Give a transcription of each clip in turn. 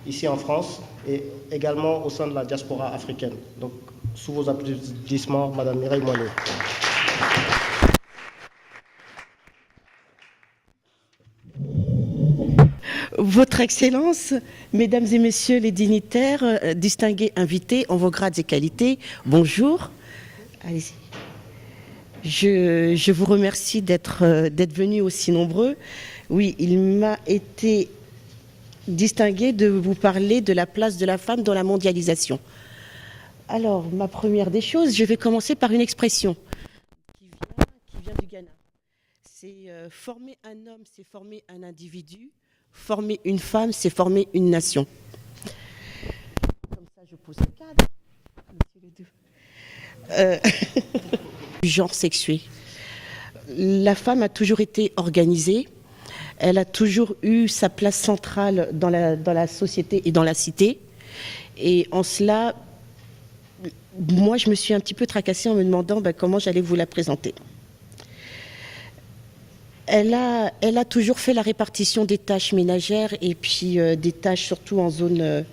ici en France et également au sein de la diaspora africaine. Donc, sous vos applaudissements, Madame Mireille Moinet. Votre Excellence, Mesdames et Messieurs les dignitaires, distingués invités en vos grades et qualités, bonjour. Allez-y. Je vous remercie d'être venus aussi nombreux. Oui, il m'a été distingué de vous parler de la place de la femme dans la mondialisation. Alors, ma première des choses, je vais commencer par une expression qui vient du Ghana. C'est former un homme, c'est former un individu. Former une femme, c'est former une nation. Comme ça, je pose le cadre. Genre sexué. La femme a toujours été organisée. Elle a toujours eu sa place centrale dans la société et dans la cité. Et en cela, moi, je me suis un petit peu tracassée en me demandant comment j'allais vous la présenter. Elle a toujours fait la répartition des tâches ménagères et puis des tâches surtout en zone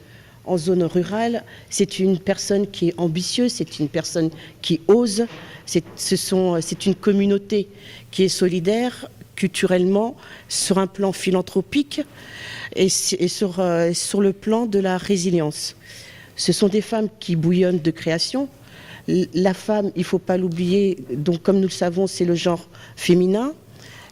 rurale. C'est une personne qui est ambitieuse, c'est une personne qui ose, c'est une communauté qui est solidaire culturellement, sur un plan philanthropique et sur le plan de la résilience. Ce sont des femmes qui bouillonnent de création. La femme, il ne faut pas l'oublier, donc comme nous le savons, c'est le genre féminin.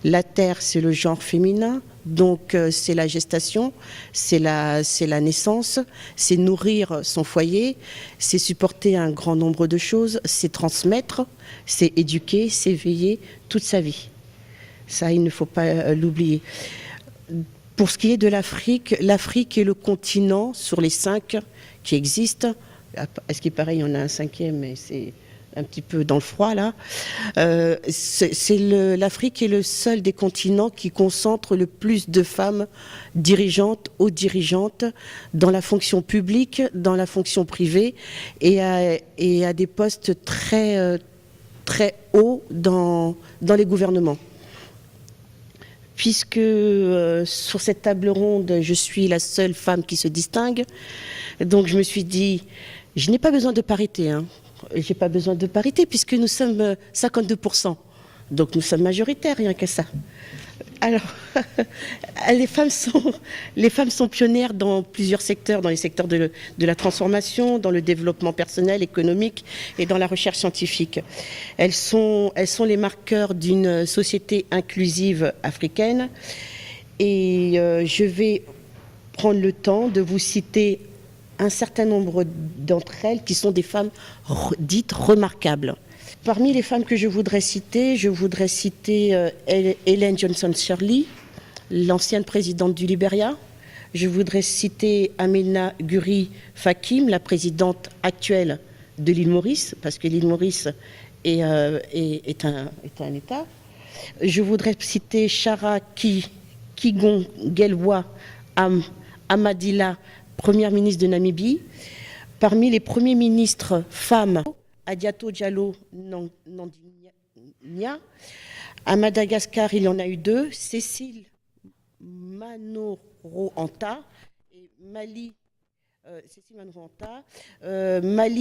La terre, c'est le genre féminin, donc c'est la gestation, c'est la naissance, c'est nourrir son foyer, c'est supporter un grand nombre de choses, c'est transmettre, c'est éduquer, c'est veiller toute sa vie. Ça, il ne faut pas l'oublier. Pour ce qui est de l'Afrique, l'Afrique est le continent sur les 5 qui existent. Est-ce qu'il paraît, il y en a un 5e, mais c'est un petit peu dans le froid là. L'Afrique est le seul des continents qui concentre le plus de femmes dirigeantes ou dirigeantes dans la fonction publique, dans la fonction privée et à des postes très hauts dans les gouvernements. Puisque sur cette table ronde, je suis la seule femme qui se distingue, donc je me suis dit, je n'ai pas besoin de parité, hein. J'ai pas besoin de parité puisque nous sommes 52%. Donc nous sommes majoritaires, rien qu'à ça. Alors, les femmes sont pionnières dans plusieurs secteurs, dans les secteurs de la transformation, dans le développement personnel, économique et dans la recherche scientifique. Elles sont les marqueurs d'une société inclusive africaine. Et je vais prendre le temps de vous citer un certain nombre d'entre elles qui sont des femmes dites remarquables. Parmi les femmes que je voudrais citer Ellen Johnson Sirleaf, l'ancienne présidente du Libéria. Je voudrais citer Amina Gurri Fakim, la présidente actuelle de l'île Maurice, parce que l'île Maurice est un État. Je voudrais citer Shara Kigongelwa Amadila, première ministre de Namibie. Parmi les premiers ministres femmes, Adiato Diallo Nandinya. À Madagascar, il y en a eu 2, Cécile Manoro-Anta et Mali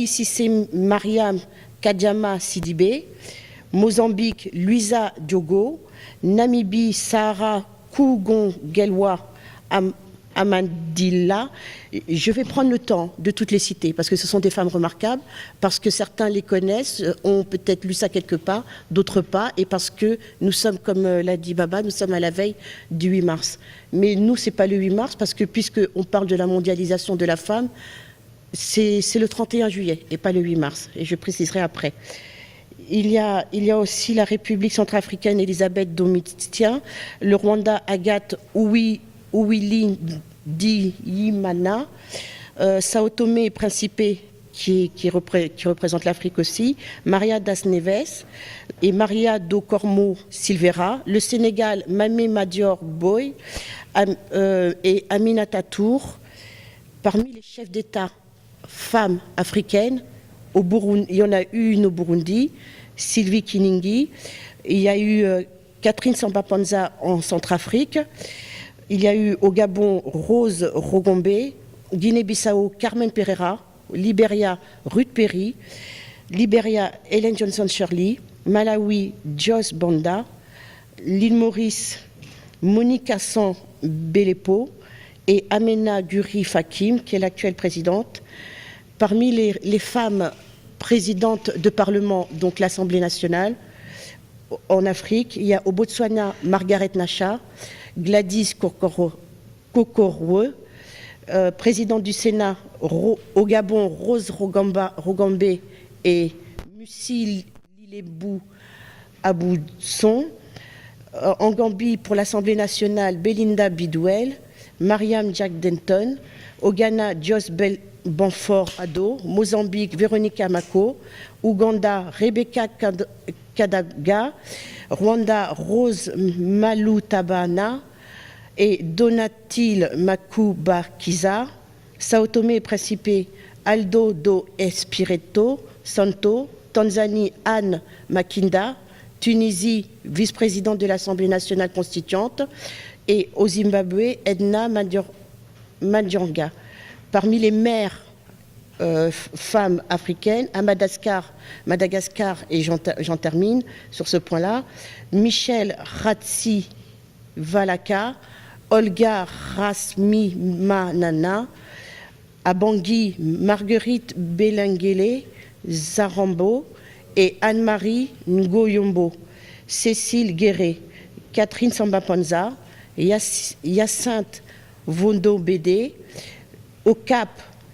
Cissé Mariam Kadiama Sidibé. Mozambique, Luisa Diogo. Namibie, Sahara Kougongelwa Amandila. Je vais prendre le temps de toutes les citer parce que ce sont des femmes remarquables, parce que certains les connaissent, ont peut-être lu ça quelque part, d'autres pas, et parce que nous sommes, comme l'a dit Baba, nous sommes à la veille du 8 mars. Mais nous, c'est pas le 8 mars parce que puisqu'on parle de la mondialisation de la femme, c'est le 31 juillet et pas le 8 mars, et je préciserai après. Il y a aussi la République centrafricaine Elisabeth Domitien, le Rwanda Agathe Uwili Ndiyimana, Sao Tomé et Principe qui représente l'Afrique aussi, Maria das Neves et Maria do Cormo Silveira, le Sénégal Mamé Madior Boy et Aminata Tour. Parmi les chefs d'État femmes africaines, au Burundi, il y en a eu une au Burundi, Sylvie Kiningi, il y a eu Catherine Samba-Panza en Centrafrique, il y a eu au Gabon Rose Rogombe, Guinée-Bissau, Carmen Pereira. Libéria, Ruth Perry. Libéria, Helen Johnson-Shirley. Malawi, Joyce Banda. L'île Maurice, Monica San Belepo. Et Amena Guri Fakim, qui est l'actuelle présidente. Parmi les femmes présidentes de parlement, donc l'Assemblée nationale, en Afrique, il y a au Botswana Margaret Nacha, Gladys Kokorowe, présidente du Sénat au Gabon Rose Rogambe et Musi Lilebou Aboudson, en Gambie pour l'Assemblée nationale Belinda Bidwell, Mariam Jack Denton, au Ghana Joss Banford Ado, Mozambique Véronica Mako, Ouganda Rebecca Kadaga, Rwanda Rose Malutabana et Donatil Makubakiza, Sao Tomé et Principe Aldo do Espirito Santo, Tanzanie Anne Makinda, Tunisie vice-présidente de l'Assemblée nationale constituante et au Zimbabwe Edna Mandjanga. Parmi les maires femmes africaines, à Madagascar, et j'en termine sur ce point-là, Michelle Ratsivalaka, Olga Rasmimanana, à Bangui, Marguerite Belengele Zarambo et Anne-Marie Ngoyombo, Cécile Guéret, Catherine Samba-Panza, Hyacinthe Vondo Bédé, au Cap,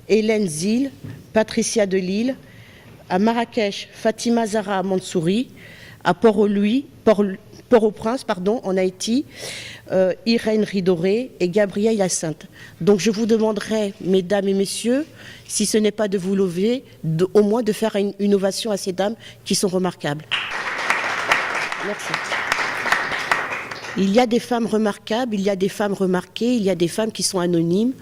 Hélène Zil, Patricia Delille, à Marrakech, Fatima Zahra Mansouri, à Port-au-Prince, en Haïti, Irène Ridoré et Gabrielle Hyacinthe. Donc je vous demanderai, mesdames et messieurs, si ce n'est pas de vous lever, au moins de faire une ovation à ces dames qui sont remarquables. Merci. Il y a des femmes remarquables, il y a des femmes remarquées, il y a des femmes qui sont anonymes.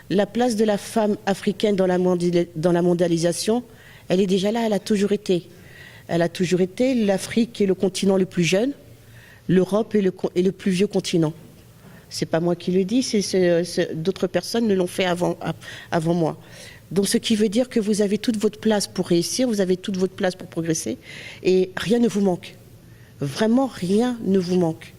La place de la femme africaine dans la mondialisation, elle est déjà là, elle a toujours été. Elle a toujours été. L'Afrique est le continent le plus jeune, l'Europe est le plus vieux continent. C'est pas moi qui le dis, d'autres personnes ne l'ont fait avant moi. Donc ce qui veut dire que vous avez toute votre place pour réussir, vous avez toute votre place pour progresser, et rien ne vous manque. Vraiment, rien ne vous manque.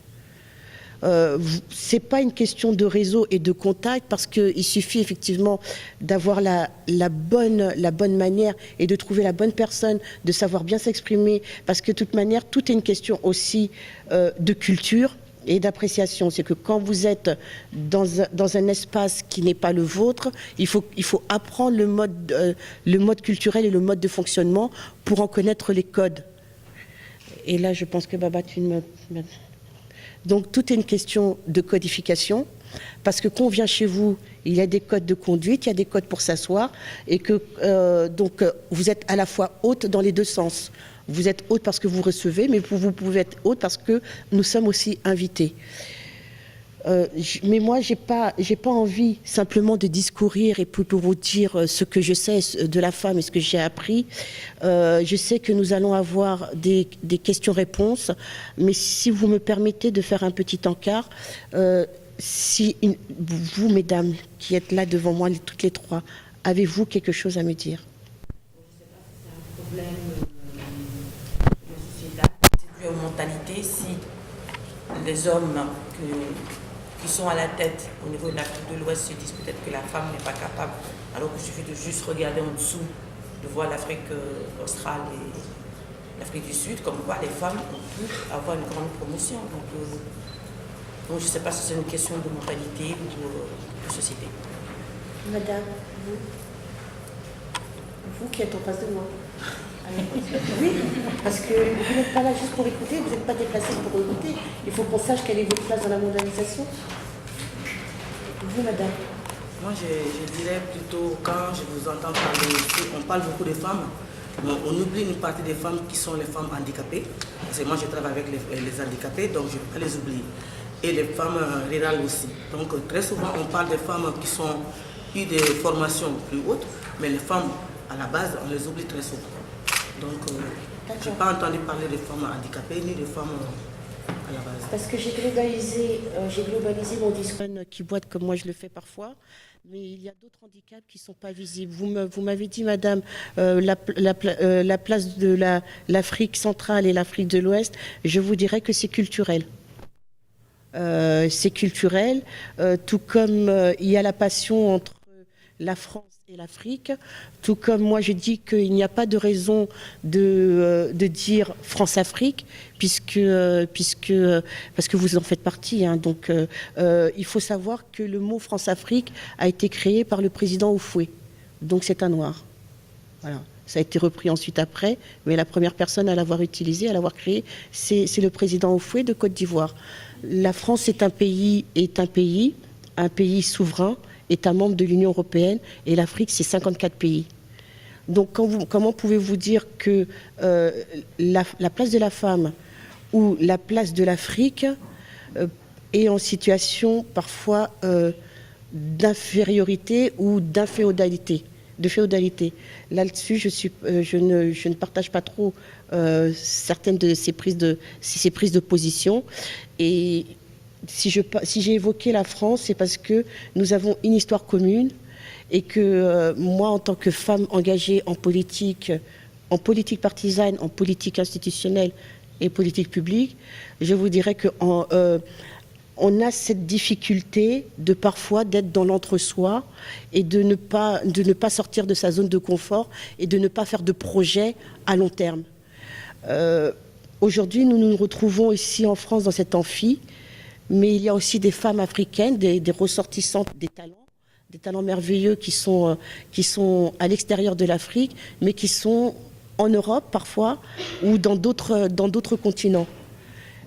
C'est pas une question de réseau et de contact, parce qu'il suffit effectivement d'avoir la bonne manière et de trouver la bonne personne, de savoir bien s'exprimer, parce que de toute manière, tout est une question aussi de culture et d'appréciation. C'est que quand vous êtes dans un espace qui n'est pas le vôtre, il faut apprendre le mode culturel et le mode de fonctionnement pour en connaître les codes. Et là, je pense que Baba, tu me... Donc, tout est une question de codification, parce que quand on vient chez vous, il y a des codes de conduite, il y a des codes pour s'asseoir, et que vous êtes à la fois hôte dans les deux sens. Vous êtes hôte parce que vous recevez, mais vous pouvez être hôte parce que nous sommes aussi invités. Mais moi, j'ai pas envie simplement de discourir et pour vous dire ce que je sais de la femme et ce que j'ai appris. Je sais que nous allons avoir des questions-réponses, mais si vous me permettez de faire un petit encart, vous, mesdames, qui êtes là devant moi, toutes les trois, avez-vous quelque chose à me dire? Je ne sais pas si c'est un problème sociétal, c'est dû aux mentalités. Si les hommes qui sont à la tête au niveau de l'Afrique de l'Ouest se disent peut-être que la femme n'est pas capable, alors qu'il suffit de juste regarder en dessous, de voir l'Afrique australe et l'Afrique du Sud, comme quoi les femmes ont pu avoir une grande promotion. Donc je ne sais pas si c'est une question de mentalité ou de société. Madame, vous qui êtes en face de moi. Oui, parce que vous n'êtes pas là juste pour écouter, vous n'êtes pas déplacé pour écouter. Il faut qu'on sache quelle est votre place dans la mondialisation. Vous, madame? Moi, je dirais plutôt, quand je vous entends parler ici, on parle beaucoup de femmes, mais on oublie une partie des femmes qui sont les femmes handicapées. Parce que moi, je travaille avec les handicapés, donc je ne vais pas les oublier. Et les femmes rurales aussi. Donc, très souvent, on parle des femmes qui ont eu des formations plus hautes, mais les femmes, à la base, on les oublie très souvent. Donc, je n'ai pas entendu parler de femmes handicapées ni de femmes à la base? Parce que j'ai globalisé mon discours qui boite comme moi je le fais parfois, mais il y a d'autres handicaps qui ne sont pas visibles. Vous m'avez dit, madame, la place de l'Afrique centrale et l'Afrique de l'Ouest, je vous dirais que c'est culturel. C'est culturel, tout comme il y a la passion entre la France et l'Afrique, tout comme moi je dis qu'il n'y a pas de raison de dire France-Afrique, parce que vous en faites partie. Hein, donc il faut savoir que le mot France-Afrique a été créé par le président Houphouët, donc c'est un noir. Voilà. Ça a été repris ensuite après, mais la première personne à l'avoir utilisé, à l'avoir créé, c'est le président Houphouët de Côte d'Ivoire. La France est un pays souverain, est un membre de l'Union européenne, et l'Afrique, c'est 54 pays. Donc comment pouvez-vous dire que la place de la femme ou la place de l'Afrique est en situation parfois d'infériorité ou d'inféodalité? De féodalité. Là-dessus, je ne partage pas trop certaines de ces prises de position. Et si j'ai évoqué la France, c'est parce que nous avons une histoire commune et que moi, en tant que femme engagée en politique partisane, en politique institutionnelle et politique publique, je vous dirais que on a cette difficulté de parfois d'être dans l'entre-soi et de ne pas sortir de sa zone de confort et de ne pas faire de projets à long terme. Aujourd'hui, nous nous retrouvons ici en France dans cet amphi, mais il y a aussi des femmes africaines, des ressortissantes, des talents merveilleux qui sont à l'extérieur de l'Afrique, mais qui sont en Europe parfois ou dans d'autres continents.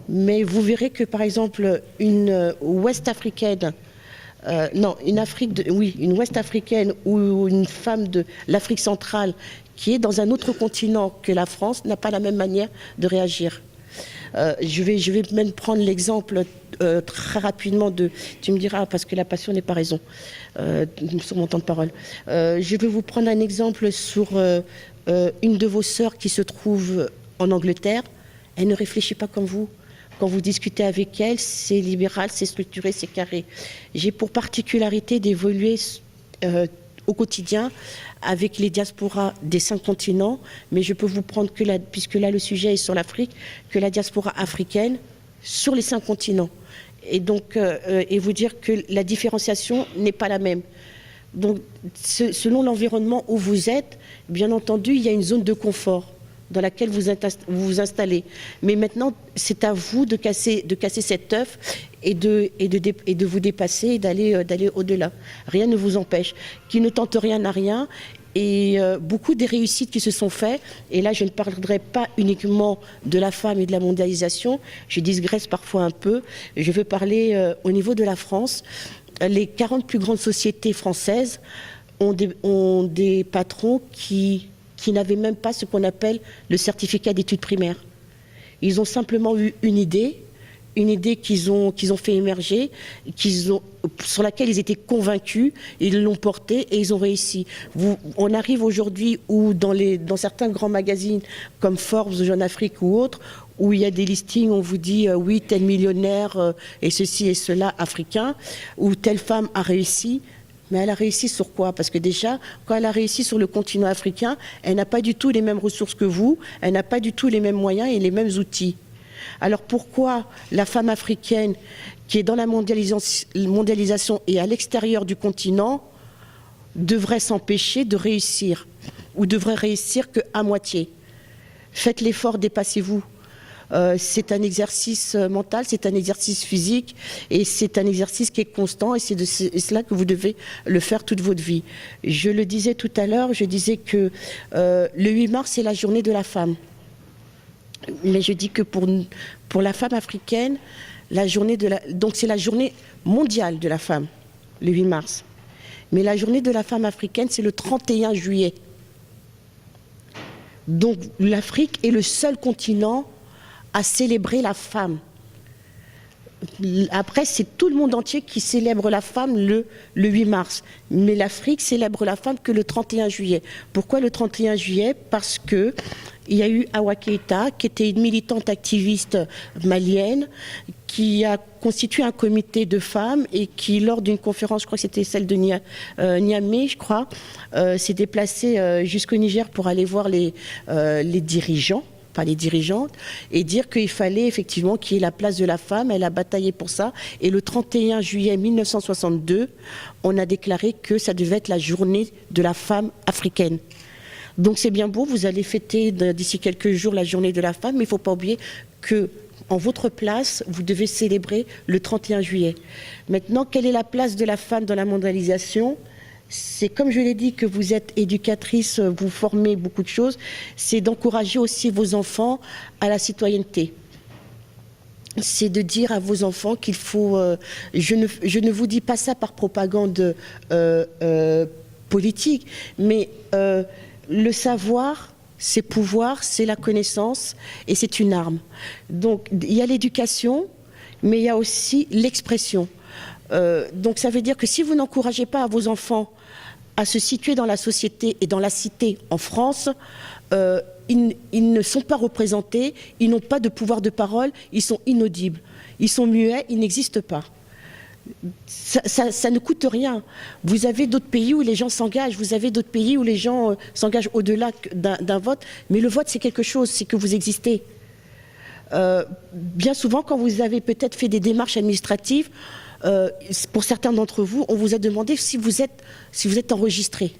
Mais vous verrez que, par exemple, une Ouest-Africaine, une Ouest-Africaine ou une femme de l'Afrique centrale qui est dans un autre continent que la France n'a pas la même manière de réagir. Je vais même prendre l'exemple très rapidement tu me diras, parce que la passion n'est pas raison, sur mon temps de parole. Je vais vous prendre un exemple sur une de vos sœurs qui se trouve en Angleterre. Elle ne réfléchit pas comme vous. Quand vous discutez avec elle, c'est libéral, c'est structuré, c'est carré. J'ai pour particularité d'évoluer au quotidien avec les diasporas des 5 continents, mais je peux vous prendre puisque là le sujet est sur l'Afrique, que la diaspora africaine sur les 5 continents. Et donc, et vous dire que la différenciation n'est pas la même. Donc, selon l'environnement où vous êtes, bien entendu, il y a une zone de confort dans laquelle vous vous installez. Mais maintenant, c'est à vous de casser cet œuf et de vous dépasser et d'aller au-delà. Rien ne vous empêche. Qui ne tente rien n'a rien. Et beaucoup des réussites qui se sont faites, et là je ne parlerai pas uniquement de la femme et de la mondialisation, je digresse parfois un peu, je veux parler au niveau de la France. Les 40 plus grandes sociétés françaises ont des patrons qui n'avaient même pas ce qu'on appelle le certificat d'études primaires. Ils ont simplement eu une idée qu'ils ont fait émerger, sur laquelle ils étaient convaincus, ils l'ont portée et ils ont réussi. On arrive aujourd'hui où dans certains grands magazines comme Forbes, Jeune Afrique ou autres, où il y a des listings, on vous dit oui, tel millionnaire et ceci et cela africain, ou telle femme a réussi. Mais elle a réussi sur quoi? Parce que déjà, quand elle a réussi sur le continent africain, elle n'a pas du tout les mêmes ressources que vous, elle n'a pas du tout les mêmes moyens et les mêmes outils. Alors pourquoi la femme africaine qui est dans la mondialisation et à l'extérieur du continent devrait s'empêcher de réussir ou devrait réussir qu'à moitié? Faites l'effort, dépassez-vous. C'est un exercice mental, c'est un exercice physique et c'est un exercice qui est constant et c'est cela que vous devez le faire toute votre vie. Je le disais tout à l'heure, je disais que le 8 mars c'est la journée de la femme. Mais je dis que pour la femme africaine, donc c'est la journée mondiale de la femme, le 8 mars. Mais la journée de la femme africaine, c'est le 31 juillet. Donc l'Afrique est le seul continent à célébrer la femme. Après, c'est tout le monde entier qui célèbre la femme le 8 mars. Mais l'Afrique célèbre la femme que le 31 juillet. Pourquoi le 31 juillet? Parce que il y a eu Awa Keïta, qui était une militante activiste malienne, qui a constitué un comité de femmes et qui, lors d'une conférence, je crois que c'était celle de Niamey, je crois, s'est déplacée jusqu'au Niger pour aller voir les dirigeants, pas les dirigeantes, et dire qu'il fallait effectivement qu'il y ait la place de la femme. Elle a bataillé pour ça. Et le 31 juillet 1962, on a déclaré que ça devait être la journée de la femme africaine. Donc c'est bien beau, vous allez fêter d'ici quelques jours la journée de la femme, mais il ne faut pas oublier que en votre place, vous devez célébrer le 31 juillet. Maintenant, quelle est la place de la femme dans la mondialisation? C'est comme je l'ai dit que vous êtes éducatrice, vous formez beaucoup de choses, c'est d'encourager aussi vos enfants à la citoyenneté. C'est de dire à vos enfants qu'il faut... je ne vous dis pas ça par propagande politique, mais le savoir, c'est pouvoir, c'est la connaissance et c'est une arme. Donc il y a l'éducation, mais il y a aussi l'expression. Donc ça veut dire que si vous n'encouragez pas vos enfants à se situer dans la société et dans la cité en France, ils ne sont pas représentés, ils n'ont pas de pouvoir de parole, ils sont inaudibles, ils sont muets, ils n'existent pas. Ça ne coûte rien. Vous avez d'autres pays où les gens s'engagent, vous avez d'autres pays où les gens s'engagent au-delà d'un vote, mais le vote c'est quelque chose, c'est que vous existez. Bien souvent quand vous avez peut-être fait des démarches administratives, pour certains d'entre vous, on vous a demandé si vous êtes enregistré.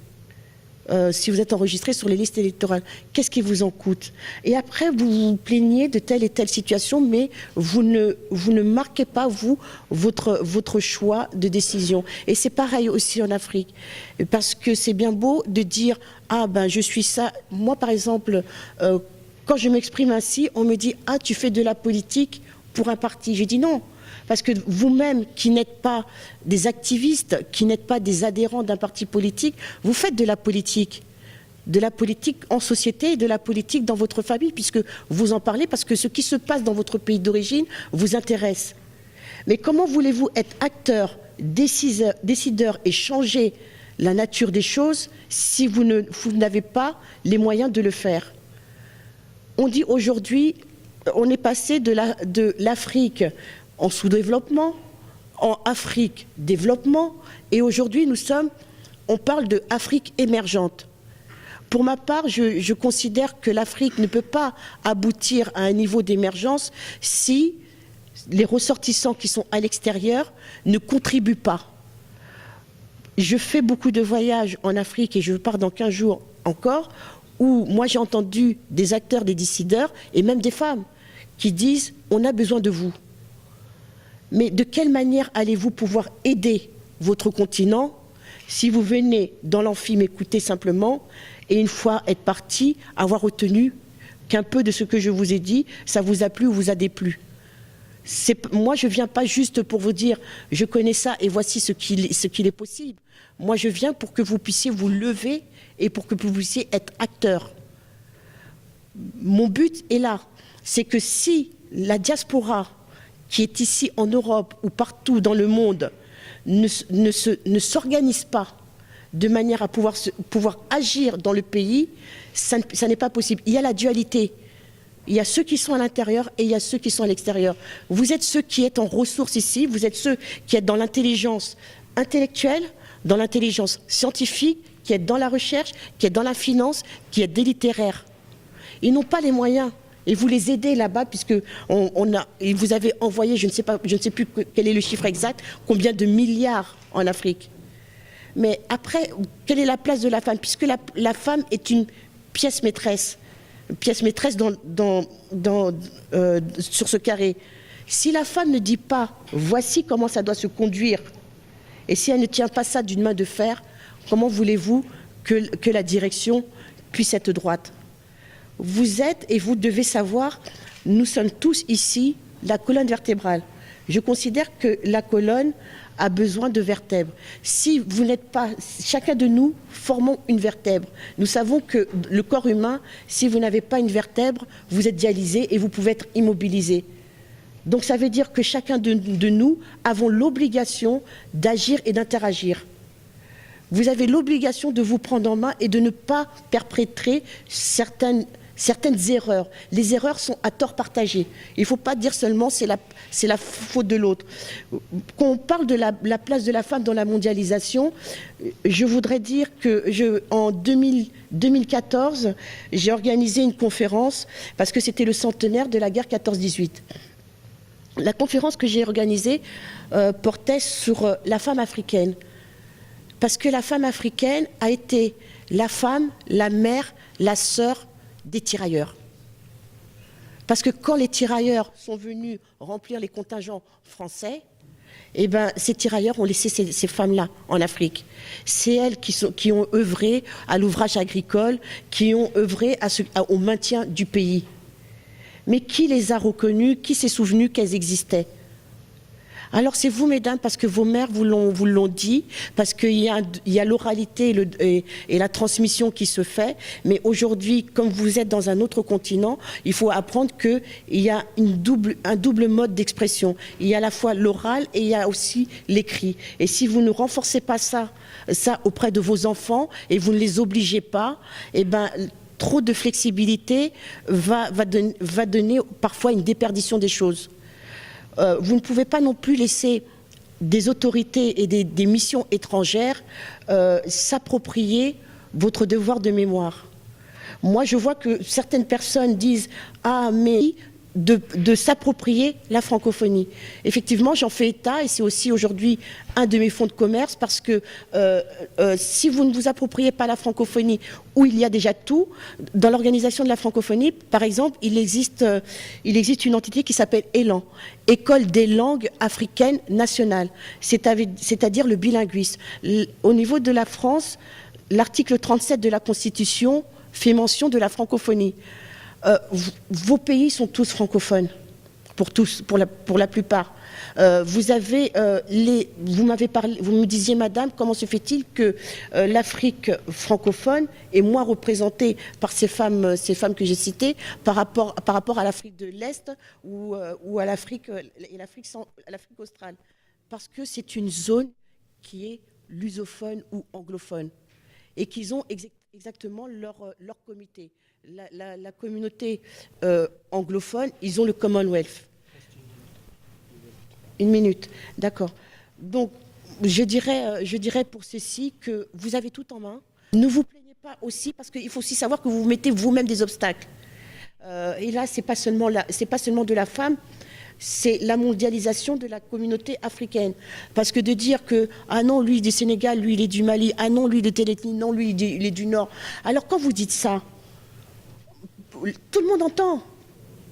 Si vous êtes enregistré sur les listes électorales, qu'est-ce qui vous en coûte? Et après, vous vous plaignez de telle et telle situation, mais vous ne marquez pas, vous, votre choix de décision. Et c'est pareil aussi en Afrique. Parce que c'est bien beau de dire « Ah ben, je suis ça ». Moi, par exemple, quand je m'exprime ainsi, on me dit « Ah, tu fais de la politique pour un parti ». Je dis non. Parce que vous-même, qui n'êtes pas des activistes, qui n'êtes pas des adhérents d'un parti politique, vous faites de la politique en société et de la politique dans votre famille, puisque vous en parlez, parce que ce qui se passe dans votre pays d'origine vous intéresse. Mais comment voulez-vous être acteur, décideur et changer la nature des choses si vous n'avez pas les moyens de le faire? On dit aujourd'hui, on est passé de l'Afrique en sous-développement, en Afrique développement, et aujourd'hui on parle de Afrique émergente. Pour ma part, je considère que l'Afrique ne peut pas aboutir à un niveau d'émergence si les ressortissants qui sont à l'extérieur ne contribuent pas. Je fais beaucoup de voyages en Afrique et je pars dans 15 jours encore, où moi j'ai entendu des acteurs, des décideurs et même des femmes qui disent « on a besoin de vous ». Mais de quelle manière allez-vous pouvoir aider votre continent si vous venez dans l'amphi m'écouter simplement et une fois être parti, avoir retenu qu'un peu de ce que je vous ai dit, ça vous a plu ou vous a déplu? Moi, je ne viens pas juste pour vous dire « je connais ça et voici ce qu'il est possible ». Moi, je viens pour que vous puissiez vous lever et pour que vous puissiez être acteur. Mon but est là, c'est que si la diaspora qui est ici en Europe ou partout dans le monde ne s'organise pas de manière à pouvoir agir dans le pays, ça n'est pas possible. Il y a la dualité. Il y a ceux qui sont à l'intérieur et il y a ceux qui sont à l'extérieur. Vous êtes ceux qui êtes en ressources ici, vous êtes ceux qui êtes dans l'intelligence intellectuelle, dans l'intelligence scientifique, qui êtes dans la recherche, qui êtes dans la finance, qui êtes des littéraires. Ils n'ont pas les moyens. Et vous les aidez là-bas, puisque vous avez envoyé, je ne sais plus quel est le chiffre exact, combien de milliards en Afrique. Mais après, quelle est la place de la femme? Puisque la femme est une pièce maîtresse sur ce carré. Si la femme ne dit pas, voici comment ça doit se conduire, et si elle ne tient pas ça d'une main de fer, comment voulez-vous que la direction puisse être droite? Vous êtes, et vous devez savoir, nous sommes tous ici la colonne vertébrale. Je considère que la colonne a besoin de vertèbres. Si vous n'êtes pas, chacun de nous formons une vertèbre. Nous savons que le corps humain, si vous n'avez pas une vertèbre, vous êtes dialysé et vous pouvez être immobilisé. Donc ça veut dire que chacun de nous avons l'obligation d'agir et d'interagir. Vous avez l'obligation de vous prendre en main et de ne pas perpétrer certaines erreurs. Les erreurs sont à tort partagé. Il ne faut pas dire seulement c'est la faute de l'autre. Quand on parle de la place de la femme dans la mondialisation, je voudrais dire que en 2014, j'ai organisé une conférence parce que c'était le centenaire de la guerre 14-18. La conférence que j'ai organisée portait sur la femme africaine. Parce que la femme africaine a été la femme, la mère, la sœur des tirailleurs. Parce que quand les tirailleurs sont venus remplir les contingents français, eh ben, ces tirailleurs ont laissé ces femmes-là en Afrique. C'est elles qui ont œuvré à l'ouvrage agricole, qui ont œuvré au maintien du pays. Mais qui les a reconnues, qui s'est souvenu qu'elles existaient? Alors c'est vous, mesdames, parce que vos mères vous l'ont dit, parce qu'il y a l'oralité et la transmission qui se fait, mais aujourd'hui, comme vous êtes dans un autre continent, il faut apprendre qu'il y a un double mode d'expression. Il y a à la fois l'oral et il y a aussi l'écrit. Et si vous ne renforcez pas ça auprès de vos enfants et vous ne les obligez pas, eh ben, trop de flexibilité va donner parfois une déperdition des choses. Vous ne pouvez pas non plus laisser des autorités et des missions étrangères s'approprier votre devoir de mémoire. Moi, je vois que certaines personnes disent « Ah, mais… » de s'approprier la francophonie. Effectivement, j'en fais état et c'est aussi aujourd'hui un de mes fonds de commerce parce que si vous ne vous appropriez pas la francophonie où il y a déjà tout, dans l'organisation de la francophonie, par exemple, il existe une entité qui s'appelle ELAN, École des langues africaines nationales, c'est-à-dire le bilinguisme. Au niveau de la France, l'article 37 de la Constitution fait mention de la francophonie. Vos pays sont tous francophones, pour la plupart. Vous m'avez parlé, vous me disiez, madame, comment se fait-il que l'Afrique francophone est moins représentée par ces femmes que j'ai citées par rapport à l'Afrique de l'Est ou à l'Afrique australe? Parce que c'est une zone qui est lusophone ou anglophone et qu'ils ont exactement leur comité. La communauté anglophone, ils ont le Commonwealth. Une minute, d'accord. Donc, je dirais pour ceci que vous avez tout en main. Ne vous plaignez pas aussi, parce qu'il faut aussi savoir que vous mettez vous-même des obstacles. Et là, c'est pas seulement de la femme, c'est la mondialisation de la communauté africaine. Parce que de dire que, ah non, lui, il est du Sénégal, lui, il est du Mali, ah non, lui, il est de telle ethnie, non, lui, il est du Nord. Alors, quand vous dites ça, tout le monde entend,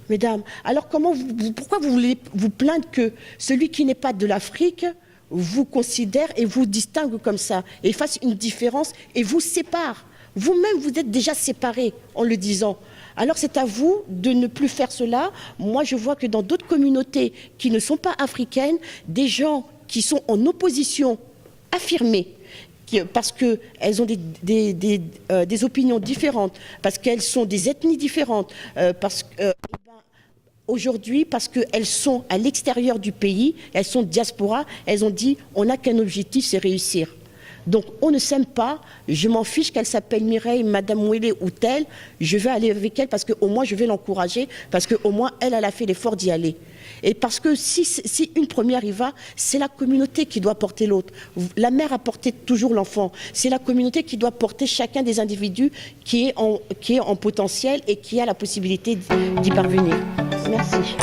mesdames. Alors pourquoi vous voulez vous plaindre que celui qui n'est pas de l'Afrique vous considère et vous distingue comme ça et fasse une différence et vous sépare? Vous-même, vous êtes déjà séparés en le disant. Alors c'est à vous de ne plus faire cela. Moi, je vois que dans d'autres communautés qui ne sont pas africaines, des gens qui sont en opposition affirmée, parce qu'elles ont des opinions différentes, parce qu'elles sont des ethnies différentes, aujourd'hui, parce qu'elles sont à l'extérieur du pays, elles sont diaspora, elles ont dit on n'a qu'un objectif, c'est réussir. Donc on ne s'aime pas, je m'en fiche qu'elle s'appelle Mireille, Madame Mouélé ou telle, je vais aller avec elle parce qu'au moins je vais l'encourager, parce qu'au moins elle a fait l'effort d'y aller. Et parce que si une première y va, c'est la communauté qui doit porter l'autre. La mère a porté toujours l'enfant. C'est la communauté qui doit porter chacun des individus qui est en potentiel et qui a la possibilité d'y parvenir. Merci.